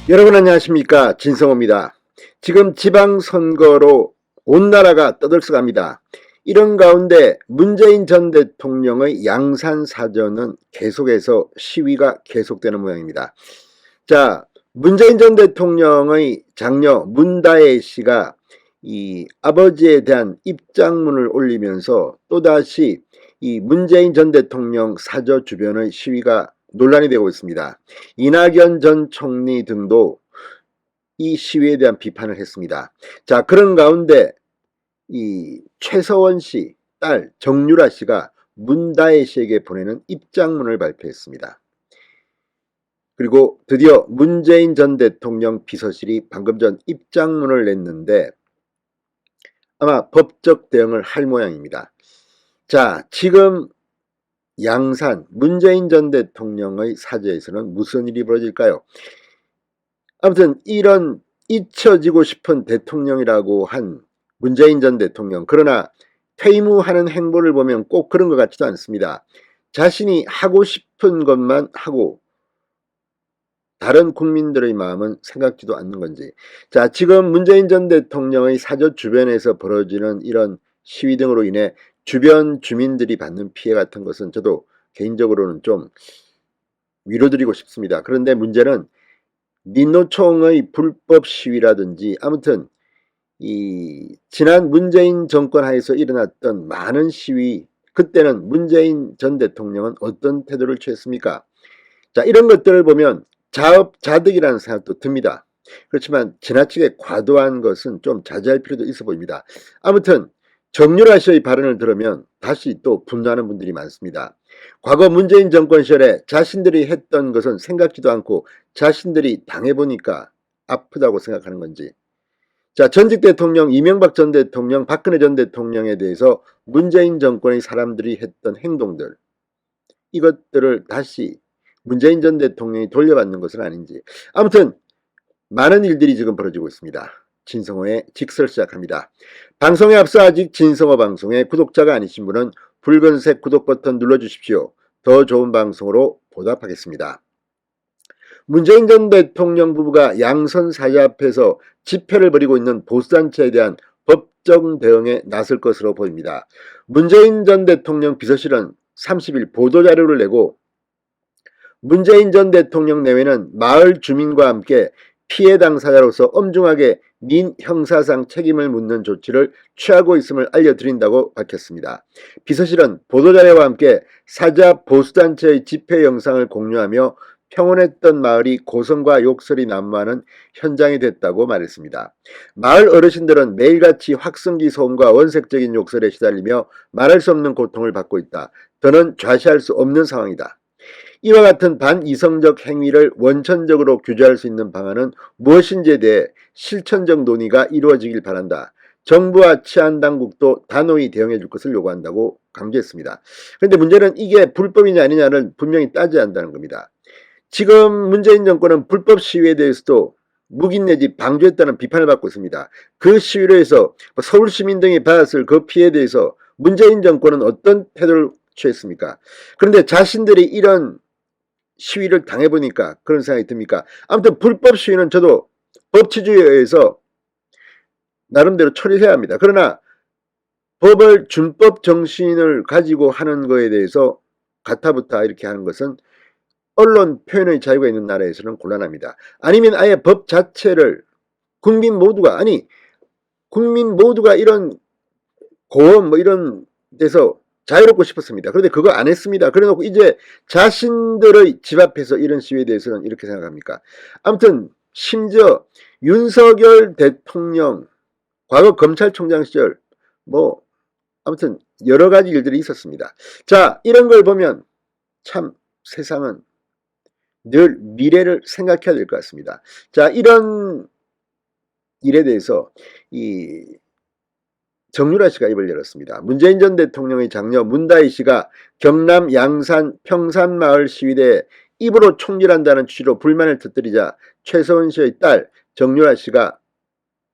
여러분 안녕하십니까, 진성호입니다. 지금 지방선거로 온 나라가 떠들썩합니다. 이런 가운데 문재인 전 대통령의 양산사저는 계속해서 시위가 계속되는 모양입니다. 자, 문재인 전 대통령의 장녀 문다혜 씨가 이 아버지에 대한 입장문을 올리면서 또다시 이 문재인 전 대통령 사저 주변의 시위가 논란이 되고 있습니다. 이낙연 전 총리 등도 이 시위에 대한 비판을 했습니다. 자, 그런 가운데 이 최서원 씨 딸 정유라 씨가 문다혜 씨에게 보내는 입장문을 발표했습니다. 그리고 드디어 문재인 전 대통령 비서실이 방금 전 입장문을 냈는데 아마 법적 대응을 할 모양입니다. 자, 지금 양산 문재인 전 대통령의 사저에서는 무슨 일이 벌어질까요? 아무튼 이런 잊혀지고 싶은 대통령이라고 한 문재인 전 대통령, 그러나 퇴임하는 행보를 보면 꼭 그런 것 같지도 않습니다. 자신이 하고 싶은 것만 하고 다른 국민들의 마음은 생각지도 않는 건지. 자, 지금 문재인 전 대통령의 사저 주변에서 벌어지는 이런 시위 등으로 인해 주변 주민들이 받는 피해 같은 것은 저도 개인적으로는 좀 위로드리고 싶습니다. 그런데 문제는 민노총의 불법 시위라든지 아무튼 이 지난 문재인 정권 하에서 일어났던 많은 시위, 그때는 문재인 전 대통령은 어떤 태도를 취했습니까? 자, 이런 것들을 보면 자업자득이라는 생각도 듭니다. 그렇지만 지나치게 과도한 것은 좀 자제할 필요도 있어 보입니다. 아무튼 정유라 씨의 발언을 들으면 다시 또 분노하는 분들이 많습니다. 과거 문재인 정권 시절에 자신들이 했던 것은 생각지도 않고 자신들이 당해보니까 아프다고 생각하는 건지. 자, 전직 대통령 이명박 전 대통령, 박근혜 전 대통령에 대해서 문재인 정권의 사람들이 했던 행동들, 이것들을 다시 문재인 전 대통령이 돌려받는 것은 아닌지. 아무튼 많은 일들이 지금 벌어지고 있습니다. 진성호의 직설 시작합니다. 방송에 앞서 아직 진성호 방송의 구독자가 아니신 분은 붉은색 구독 버튼 눌러주십시오. 더 좋은 방송으로 보답하겠습니다. 문재인 전 대통령 부부가 양선 사자 앞에서 집회를 벌이고 있는 보수단체에 대한 법정 대응에 나설 것으로 보입니다. 문재인 전 대통령 비서실은 30일 보도자료를 내고 문재인 전 대통령 내외는 마을 주민과 함께 피해 당사자로서 엄중하게 민형사상 책임을 묻는 조치를 취하고 있음을 알려드린다고 밝혔습니다. 비서실은 보도자료와 함께 사자 보수단체의 집회 영상을 공유하며 평온했던 마을이 고성과 욕설이 난무하는 현장이 됐다고 말했습니다. 마을 어르신들은 매일같이 확성기 소음과 원색적인 욕설에 시달리며 말할 수 없는 고통을 받고 있다. 더는 좌시할 수 없는 상황이다. 이와 같은 반이성적 행위를 원천적으로 규제할 수 있는 방안은 무엇인지에 대해 실천적 논의가 이루어지길 바란다. 정부와 치안당국도 단호히 대응해 줄 것을 요구한다고 강조했습니다. 그런데 문제는 이게 불법이냐 아니냐를 분명히 따져야 한다는 겁니다. 지금 문재인 정권은 불법 시위에 대해서도 묵인 내지 방조했다는 비판을 받고 있습니다. 그 시위로 해서 서울 시민 등이 받았을 그 피해에 대해서 문재인 정권은 어떤 태도를 취했습니까? 그런데 자신들이 이런 시위를 당해보니까 그런 생각이 듭니까? 아무튼 불법 시위는 저도 법치주의에 의해서 나름대로 처리해야 합니다. 그러나 법을 준법 정신을 가지고 하는 거에 대해서 가타부타 이렇게 하는 것은 언론 표현의 자유가 있는 나라에서는 곤란합니다. 아니면 아예 법 자체를 국민 모두가 이런 고원 이런 데서 자유롭고 싶었습니다. 그런데 그거 안 했습니다. 그래놓고 이제 자신들의 집 앞에서 이런 시위에 대해서는 이렇게 생각합니까? 아무튼 심지어 윤석열 대통령 과거 검찰총장 시절 아무튼 여러 가지 일들이 있었습니다. 자, 이런 걸 보면 참 세상은 늘 미래를 생각해야 될 것 같습니다. 자, 이런 일에 대해서 정유라 씨가 입을 열었습니다. 문재인 전 대통령의 장녀 문다희 씨가 경남 양산 평산마을 시위대에 입으로 총질한다는 취지로 불만을 터뜨리자 최서원 씨의 딸 정유라 씨가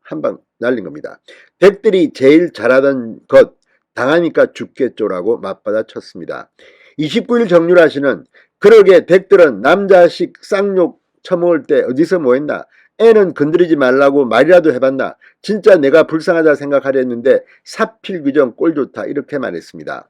한방 날린 겁니다. 댁들이 제일 잘하던 것 당하니까 죽겠죠라고 맞받아 쳤습니다. 29일 정유라 씨는 그러게 댁들은 남자식 쌍욕 처먹을 때 어디서 뭐 했나? 애는 건드리지 말라고 말이라도 해봤나? 진짜 내가 불쌍하다 생각하려 했는데 사필규정 꼴 좋다 이렇게 말했습니다.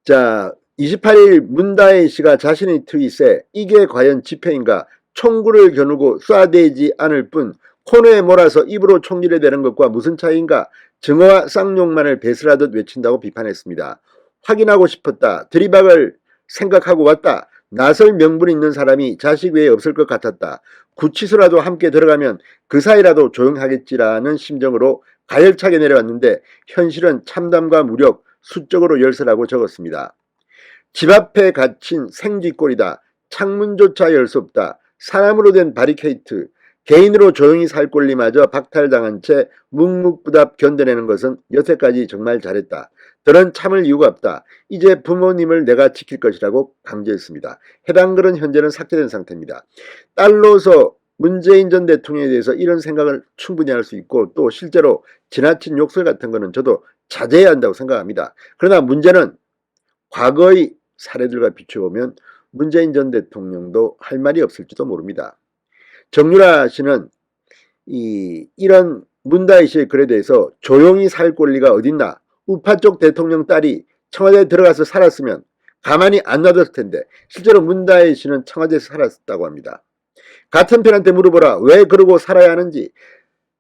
자, 28일 문다혜 씨가 자신의 트윗에 이게 과연 집회인가? 총구를 겨누고 쏴대지 않을 뿐 코너에 몰아서 입으로 총질해 대는 것과 무슨 차이인가? 증오와 쌍욕만을 배설하듯 외친다고 비판했습니다. 확인하고 싶었다. 들이박을 생각하고 왔다. 나설 명분이 있는 사람이 자식 외에 없을 것 같았다. 구치소라도 함께 들어가면 그 사이라도 조용하겠지라는 심정으로 가열차게 내려왔는데 현실은 참담과 무력, 수적으로 열설하고 적었습니다. 집 앞에 갇힌 생쥐꼴이다. 창문조차 열 수 없다. 사람으로 된 바리케이트. 개인으로 조용히 살 권리마저 박탈당한 채 묵묵부답 견뎌내는 것은 여태까지 정말 잘했다. 더는 참을 이유가 없다. 이제 부모님을 내가 지킬 것이라고 강조했습니다. 해당 글은 현재는 삭제된 상태입니다. 딸로서 문재인 전 대통령에 대해서 이런 생각을 충분히 할 수 있고 또 실제로 지나친 욕설 같은 거는 저도 자제해야 한다고 생각합니다. 그러나 문제는 과거의 사례들과 비춰보면 문재인 전 대통령도 할 말이 없을지도 모릅니다. 정유라 씨는 이런 문다혜 씨의 글에 대해서 조용히 살 권리가 어딨나? 우파 쪽 대통령 딸이 청와대에 들어가서 살았으면 가만히 안 놔뒀을 텐데 실제로 문다혜 씨는 청와대에서 살았다고 합니다. 같은 편한테 물어보라. 왜 그러고 살아야 하는지.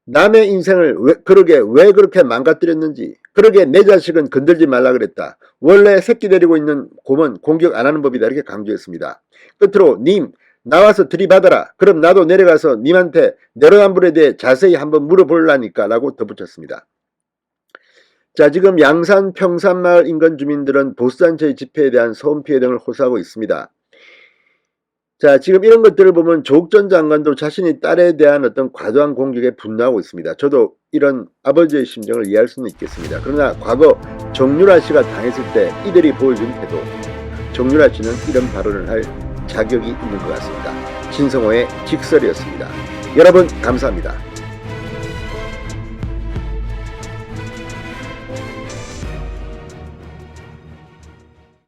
남의 인생을 왜 그렇게 망가뜨렸는지. 그러게 내 자식은 건들지 말라 그랬다. 원래 새끼 데리고 있는 곰은 공격 안 하는 법이다. 이렇게 강조했습니다. 끝으로 님 나와서 들이받아라. 그럼 나도 내려가서 님한테 내로남불에 대해 자세히 한번 물어보려니까 라고 덧붙였습니다. 자, 지금 양산 평산마을 인근 주민들은 보수단체의 집회에 대한 소음 피해 등을 호소하고 있습니다. 자, 지금 이런 것들을 보면 조국 전 장관도 자신의 딸에 대한 어떤 과도한 공격에 분노하고 있습니다. 저도 이런 아버지의 심정을 이해할 수는 있겠습니다. 그러나 과거 정유라 씨가 당했을 때 이들이 보여준 태도, 정유라 씨는 이런 발언을 할 자격이 있는 것 같습니다. 진성호의 직설이었습니다. 여러분 감사합니다.